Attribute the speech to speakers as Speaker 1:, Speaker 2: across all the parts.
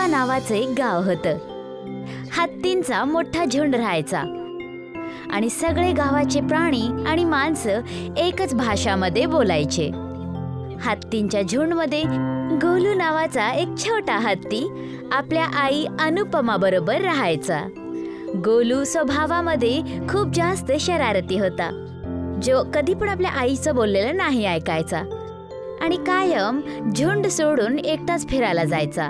Speaker 1: झुणका नावाचं एक गाव होतं. हत्तींचा मोठा झुंड राहायचा आणि सगळे गावाचे प्राणी आणि माणसं एकच भाषामध्ये बोलायचे. हत्तींच्या झुंडमध्ये गोलू नावाचा एक छोटा हत्ती आपल्या आई अनुपमा बरोबर राहायचा. गोलू स्वभावामध्ये खूप जास्त शरारती होता, जो कधी पण आपल्या आईचं बोललेलं नाही ऐकायचा आणि कायम झुंड सोडून एकटाच फिरायला जायचा.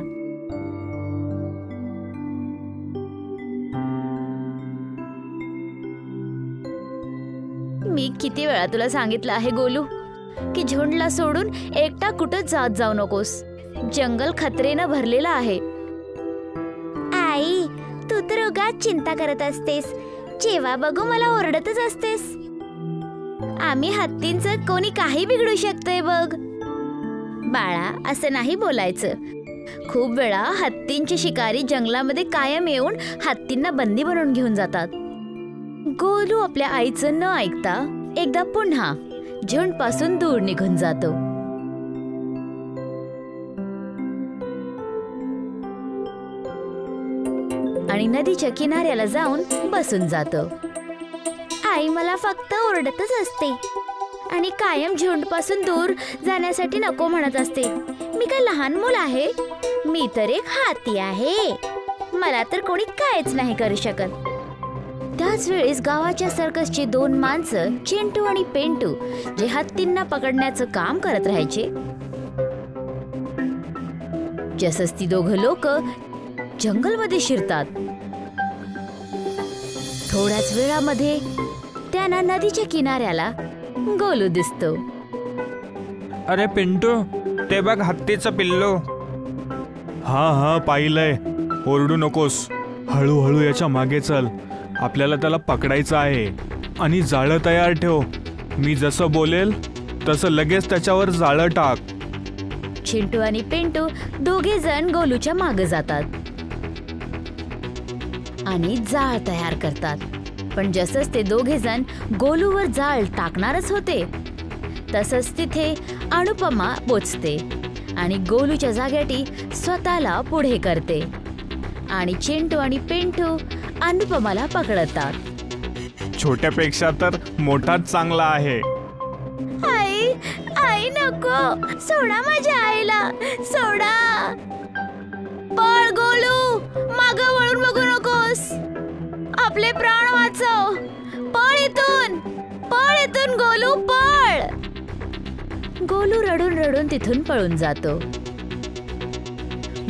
Speaker 1: मी किती वेळा तुला सांगितलं आहे गोलू की झुंडला सोडून एकटा कुठं जाऊ नकोस. जंगल खतरेनं भरलेलं आहे. आई, तू तर उगाच चिंता करत असतेस. जेव्हा बघू मला ओरडतच असतेस. आम्ही हत्तींचं कोणी काही बिघडू शकतोय बघ. बाळा, असं नाही बोलायचं. खूप वेळा हत्तींचे शिकारी जंगलामध्ये कायम येऊन हत्तींना बंदी बनवून घेऊन जातात. गोलू आपल्या आईचं न ऐकता एकदा पुन्हा झुंड पासून दूर निघून जातो. आणि नदीच्या किनाऱ्याला जाऊन बसून जातो. आई मला फक्त ओरडतच असते आणि कायम झुंड पासून दूर जाण्यासाठी नको म्हणत असते. मी काय लहान मूल आहे? मी तर एक हाती आहे. मला तर कोणी कायच नाही करू शकत. त्याच वेळेस गावाच्या सर्कसची दोन माणसं, चिंटू आणि पेंटू, जे हत्तींना पकडण्याचं काम करत राहायचे. जसंच ती दोघं लोक जंगलमध्ये शिरतात, थोड्याच वेळामध्ये त्यांना नदीच्या किनाऱ्याला गोलू दिसतो.
Speaker 2: अरे पिंटू, ते बघ हत्तीचं पिल्लू.
Speaker 3: हा पाहिलंय. ओरडू नकोस. हळूहळू याच्या मागे चल. आपल्याला त्याला पकडायचं आहे. आणि जाळं तयार ठेव. मी जसं बोलेल तसं लगेच त्याच्यावर जाळं टाक.
Speaker 1: चिंटू आणि पेंटू दोघे जण गोलूच्या मागे जातात आणि जाळ तयार करतात. पण जसंच ते दोघे जण गोलूवर जाळ टाकणारच होते, तसंच तिथे अनुपमा पोचते आणि गोलूच्या जागेटी स्वतःला पुढे करते आणि चिंटू आणि पेंटू अनुपमाला पकडतात.
Speaker 3: छोट्यापेक्षा तर मोठाच चांगला आहे.
Speaker 1: आई, आई नको. सोडा माझ्या आईला, सोडा. पळ गोलू, मागं वळून बघू नकोस. आपले प्राण वाचव. पळ इथून गोलू, पळ. गोलू रडून रडून तिथून पळून जातो.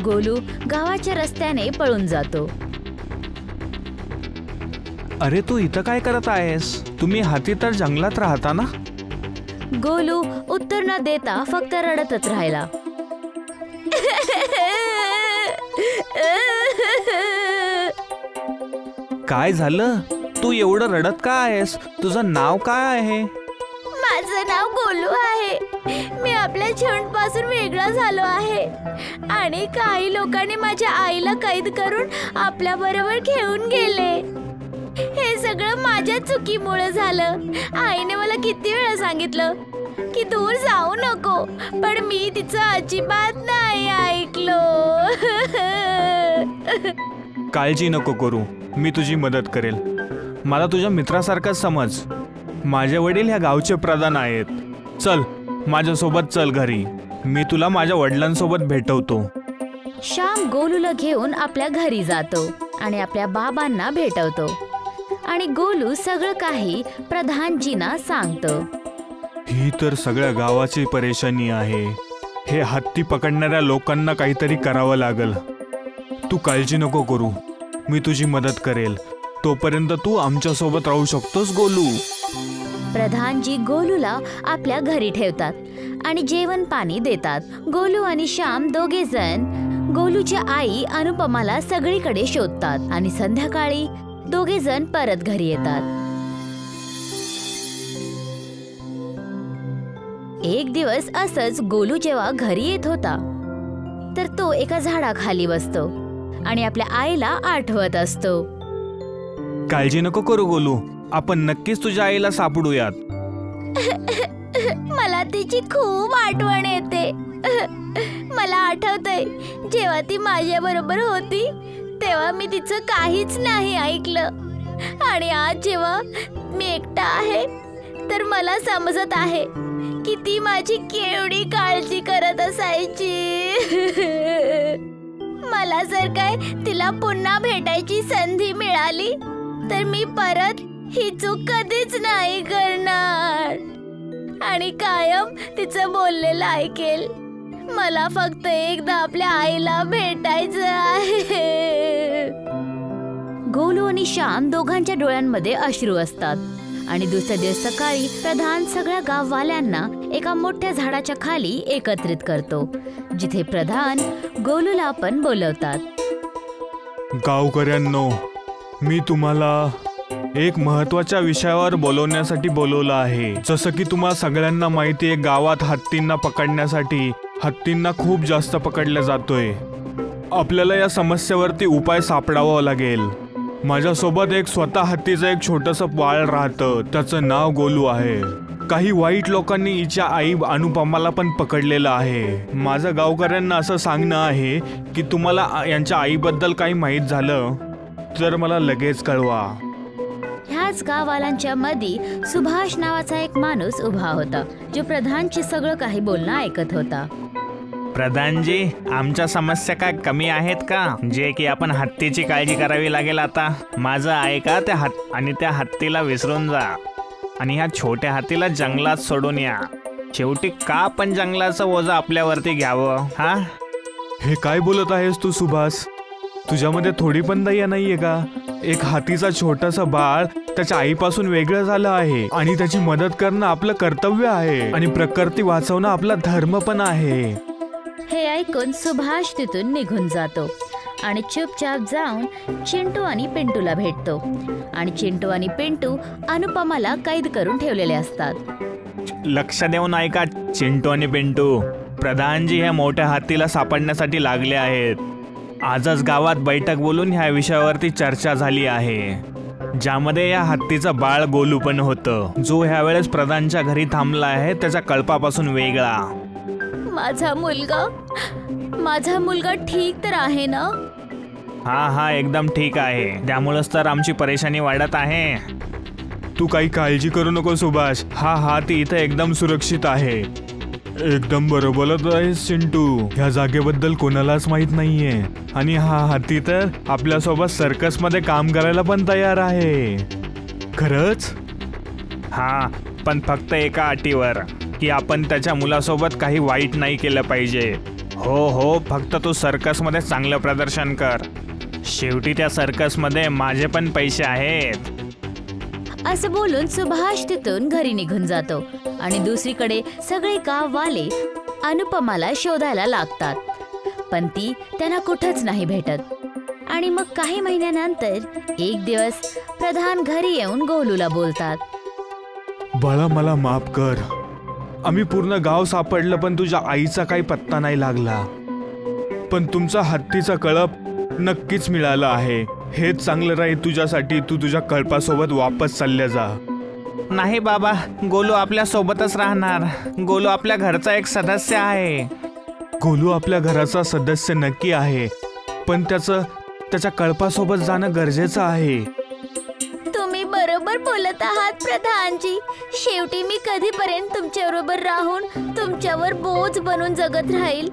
Speaker 1: गोलू गावाच्या रस्त्याने पळून जातो.
Speaker 3: अरे तू इथं काय करत आहेस? तुम्ही हाती तर जंगलात राहता ना?
Speaker 1: गोलू उत्तर न देता फक्त रडतच राहिला.
Speaker 3: काय झालं? तू एवढं रडत का आहेस? तुझं नाव काय आहे?
Speaker 1: माझं नाव गोलू आहे. मी आपल्या झुंड पासून वेगळा झालो आहे आणि काही लोकांनी माझ्या आईला कैद करून आपल्या बरोबर घेऊन गेले. हे सगळं माझ्या चुकीमुळे झालं. आईने मला किती वेळा सांगितलं की दूर जाऊ नको, पण मी तिचं अजिबात नाही ऐकलो.
Speaker 3: काळजी नको करू. मी तुझी मदत करेल. मला तुझ्या मित्रासारखाच समज. माझे वडील ह्या गावचे प्रधान आहेत. चल माझ्यासोबत चल घरी. मी तुला माझ्या वडिलांसोबत भेटवतो.
Speaker 1: श्याम गोलूला घेऊन आपल्या घरी जातो आणि आपल्या बाबांना भेटवतो आणि गोलू सगळं काही प्रधानजींना सांगतो.
Speaker 3: ही तर सगळ्या गावाची परेशानी आहे. हे हत्ती पकडणाऱ्या लोकांना काहीतरी करावं लागल. तू काळजी नको करू. मी तुझी मदत करेल. तोपर्यंत तू आमच्या सोबत राहू शकतोस गोलू.
Speaker 1: प्रधानजी गोलूला आपल्या घरी ठेवतात आणि जेवण पाणी देतात. गोलू आणि श्याम दोघे जण गोलूच्या आई अनुपमाला सगळीकडे शोधतात आणि संध्याकाळी दोघे जण परत घरी येतात. एक दिवस असंच गोलू जेव्हा घरी येत होता तर तो एका झाडाखाली बसतो आणि आपल्या आईला आठवत असतो.
Speaker 3: काळजी नको करू गोलू. आपण नक्कीच तुझ्या आईला सापडूयात.
Speaker 1: मला तिची खूप आठवण येते. मला आठवतंय जेव्हा ती माझ्या बरोबर होती तेव्हा मी तिचं काहीच नाही ऐकलं, आणि आज जेव्हा मी एकटा आहे तर मला समजत आहे की ती माझी केवढी काळजी करत असायची. मला जर काय तिला पुन्हा भेटायची संधी मिळाली तर मी परत ही चूक कधीच नाही करणार आणि कायम तिचं बोललेलं ऐकेल. मला फक्त एकदा आपल्या आईला भेटायचं आहे. गोलू आणि श्याम दोघांच्या डोळ्यांमध्ये अश्रू असतात आणि दुसऱ्या दिवस सकाळी प्रधान सगळ्या गाववाल्यांना एका मोठ्या झाडाच्या खाली एकत्रित करतो, जिथे प्रधान गोलूला पण बोलवतात.
Speaker 3: गावकऱ्यांनो, मी तुम्हाला एक महत्वाच्या विषयावर बोलवण्यासाठी बोलवलं आहे. जसं की तुम्हाला सगळ्यांना माहिती आहे, गावात हत्तींना पकडण्यासाठी हत्तींना खूप जास्त पकडलं जातोय. आपल्याला या समस्येवरती उपाय सापडावा लागेल. माझ्यासोबत एक स्वतः हत्तीचं एक छोटंसं बाळ राहतं, त्याचं नाव गोलू आहे. काही वाईट लोकांनी हिच्या आई अनुपमाला पण पकडलेलं आहे. माझं गावकऱ्यांना असं सांगणं आहे की तुम्हाला यांच्या आईबद्दल काही माहीत झालं तर मला लगेच कळवा.
Speaker 1: ह्याच गाववाल्यांच्या मध्ये सुभाष नावाचा एक माणूस उभा होता, जो प्रधानचे सगळं काही बोलणं ऐकत होता.
Speaker 2: प्रधानजी, आमच्या समस्या काय कमी आहेत का, जे की आपण हत्तीची काळजी करावी लागेल? आता माझं ऐका, त्या हत्तीला विसरून जा आणि ह्या छोट्या हत्तीला जंगलात सोडून या. शेवटी का आपण जंगलाचं ओझं आपल्यावरती घ्यावं? हा,
Speaker 3: हे काय बोलत आहेस तू सुभाष? तुझ्यामध्ये थोडी पण दया नाहीये का? एक हातीचा छोटासा बाळ त्याच्या आईपासून वेगळं झालं आहे आणि त्याची मदत करणं आपलं कर्तव्य आहे आणि प्रकृती वाचवणं आपला धर्म पण आहे.
Speaker 1: हे ऐकून सुभाष तिथून निघून जातो आणि चुपचाप जाऊन चिंटू आणि पिंटूला भेटतो. आणि चिंटू आणि पिंटू अनुपमाला कैद करून ठेवलेले असतात.
Speaker 2: लक्ष देऊन ऐका चिंटू आणि पिंटू, प्रधानजी ह्या मोठ्या हत्तीला सापडण्यासाठी लागले आहेत. आजच गावात बैठक बोलून ह्या विषयावरती चर्चा झाली आहे, ज्यामध्ये या हत्तीचं बाळ गोलू पण होतं, जो ह्या वेळेस प्रधानच्या घरी थांबला आहे, त्याच्या कळपापासून वेगळा.
Speaker 1: माझा मुलगा ठीक तर आहे ना?
Speaker 2: हा, एकदम ठीक आहे. त्यामुळेच तर आमची परेशानी वाढत आहे.
Speaker 3: तू काही काळजी करू नको सुभाष, हा हाती इथं एकदम सुरक्षित आहे. एकदम बरोबर आहेस चिंटू, ह्या जागेबद्दल कोणालाच माहित नाहीये आणि हा हाती तर आपल्यासोबत सर्कस मध्ये काम करायला पण तयार आहे. खरंच?
Speaker 2: हा, पण फक्त एका अटीवर, की आपण त्याच्या मुलासोबत काही वाईट नाही केलं पाहिजे. हो, फक्त तू सर्कसमध्ये चांगलं प्रदर्शन कर. शेवटी त्या सर्कसमध्ये माझे पण पैसे आहेत.
Speaker 1: असं बोलून सुभाष तिथून घरी निघून जातो आणि दुसरीकडे सगळे गाववाले अनुपमाला शोधायला लागतात, पण ती त्यांना कुठंच नाही भेटत. आणि मग काही महिन्यानंतर एक दिवस प्रधान घरी येऊन गोलूला बोलतात.
Speaker 3: बाळा, मला माफ कर. आम्ही पूर्ण गाव सापडलं पण तुझ्या आईचा काही पत्ता नाही लागला. पण तुमचा हत्तीचा कळप नक्कीच मिळाला आहे. हेच चांगलं राहील तुझ्यासाठी. तू तुझ्या कळपासोबत वापस चालल्या जा.
Speaker 2: नाही बाबा, गोलू आपल्या सोबतच राहणार. गोलू आपल्या घरचा एक सदस्य आहे.
Speaker 3: गोलू आपल्या घराचा सदस्य नक्की आहे, पण त्याच्या कळपासोबत जाणं गरजेचं आहे.
Speaker 1: तुम्ही बरोबर बोलत आहात प्रधानजी. शेवटी मी कधीपर्यंत तुमच्याबरोबर राहून तुमच्यावर बोझ बनून जगत राहील?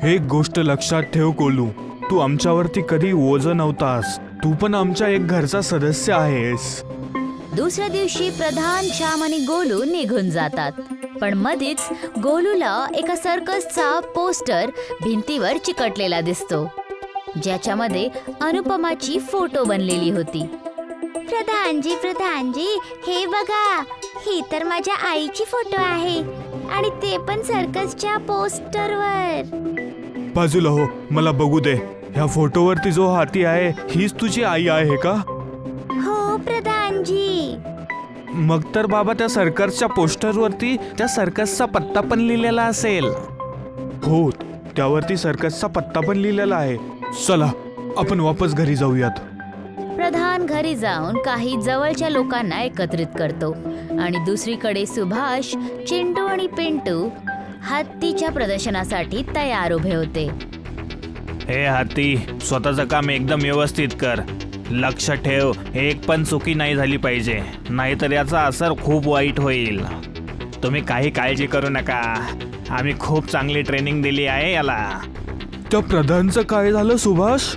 Speaker 3: एक गोष्ट लक्षात ठेव गोलू, तू आमच्यावरती कधी ओझं नव्हतास. तू पण आमच्या एक घरचा सदस्य आहेस.
Speaker 1: दुसऱ्या दिवशी प्रधान, श्याम आणि गोलू निघून जातात, पण मध्येच गोलूला एका सर्कसचा पोस्टर भिंतीवर चिकटलेला दिसतो, ज्याच्यामध्ये अनुपमाची फोटो बनलेली होती. प्रधानजी, हे बघा, ही तर माझ्या आईची फोटो आहे आणि ते पण सर्कसच्या पोस्टरवर.
Speaker 3: बाजूला हो, मला बघू दे. ह्या फोटोवरती जो हाती आहे हीच तुझी आई आहे का?
Speaker 1: हो प्रधानजी.
Speaker 2: मग तर बाबा त्या सर्कसच्या पोस्टरवरती त्या सर्कसचा पत्ता पण लिहिलेला असेल.
Speaker 3: हो, त्यावरती सर्कसचा पत्ता पण लिहिलेला आहे. चला आपण वापस घरी जाऊयात.
Speaker 1: प्रधान घरी जाऊन काही जवळच्या लोकांना एकत्रित करतो आणि दुसरीकडे सुभाष, चिंटू आणि पिंटू हत्तीच्या प्रदर्शनासाठी तयार उभे होते.
Speaker 2: हे हत्ती, स्वतःचं काम एकदम व्यवस्थित कर. लक्ष ठेव, एक पण चुकी नाही झाली पाहिजे, नाहीतर याचा असर खूप वाईट होईल. तुम्ही काही काळजी करू नका, आम्ही खूप चांगली ट्रेनिंग दिली आहे याला.
Speaker 3: त्या प्रधानचं काय झालं सुभाष?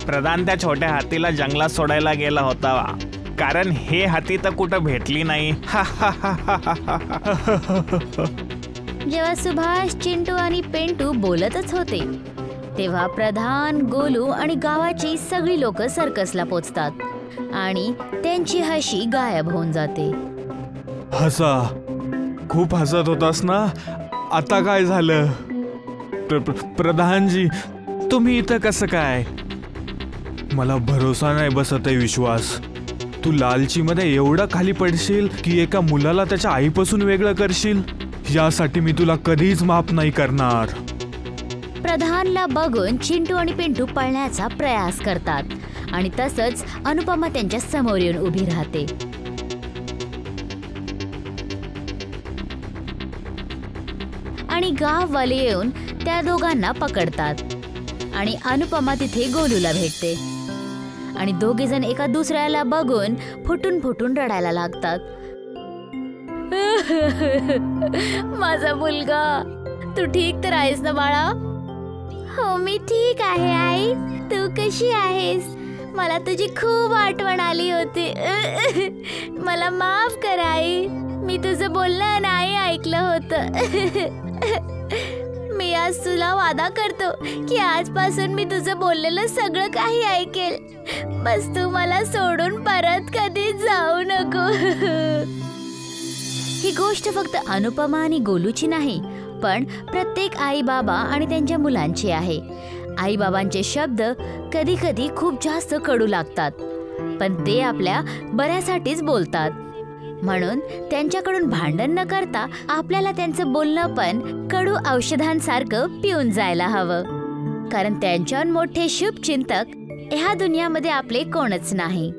Speaker 2: प्रधान त्या छोट्या हत्तीला जंगलात सोडायला गेला होता, कारण हे हत्ती तर कुठं भेटली नाही.
Speaker 1: जेव्हा सुभाष, चिंटू आणि पेंटू बोलतच होते तेव्हा प्रधान, गोलू आणि गावाची सगळी लोक सर्कसला पोचतात आणि त्यांची हशी गायब होऊन जाते.
Speaker 3: हसा, खूप हसत होतास ना, आता काय झालं? प्रधानजी, तुम्ही इथं कसं काय? मला भरोसा नाही बसत आहे विश्वास. तू लालचीमध्ये एवढा खाली पडशील की एका मुलाला त्याच्या आईपासून वेगळं करशील. यासाठी मी तुला कधीच माफ नाही करणार.
Speaker 1: प्रधानला बघून चिंटू आणि पिंटू पळण्याचा प्रयास करतात आणि तसंच अनुपमा त्यांच्या समोर येऊन उभी राहते. आणि गाववाले येऊन त्या दोघांना पकडतात आणि अनुपमा तिथे गोलूला भेटते आणि दोघे जण एका दुसऱ्याला बघून फुटून फुटून रडायला लागतात. माझा मुलगा, तू ठीक तर आहेस ना बाळा? हो, मी ठीक आहे आई. तू कशी आहेस? मला तुझी खूप आठवण आली होती. मला माफ कर आई, मी तुझं बोलणं नाही ऐकलं होतं. मी आज तुला वादा करतो की आजपासून मी तुझं बोललेलं सगळं काही ऐकेल. बस तू मला सोडून परत कधी जाऊ नको. ही गोष्ट फक्त अनुपमा आणि गोलूची नाही, पण प्रत्येक आई बाबा आणि त्यांच्या मुलांची आहे. आई बाबांचे शब्द कधी कधी खूप जास्त कडू लागतात, पण ते आपल्या बऱ्यासाठीच बोलतात. म्हणून त्यांच्याकडून भांडण न करता आपल्याला त्यांचं बोलणं पण कडू औषधांसारखं पिऊन जायला हवं, कारण त्यांच्याहून मोठे शुभचिंतक ह्या दुनियामध्ये आपले कोणच नाही.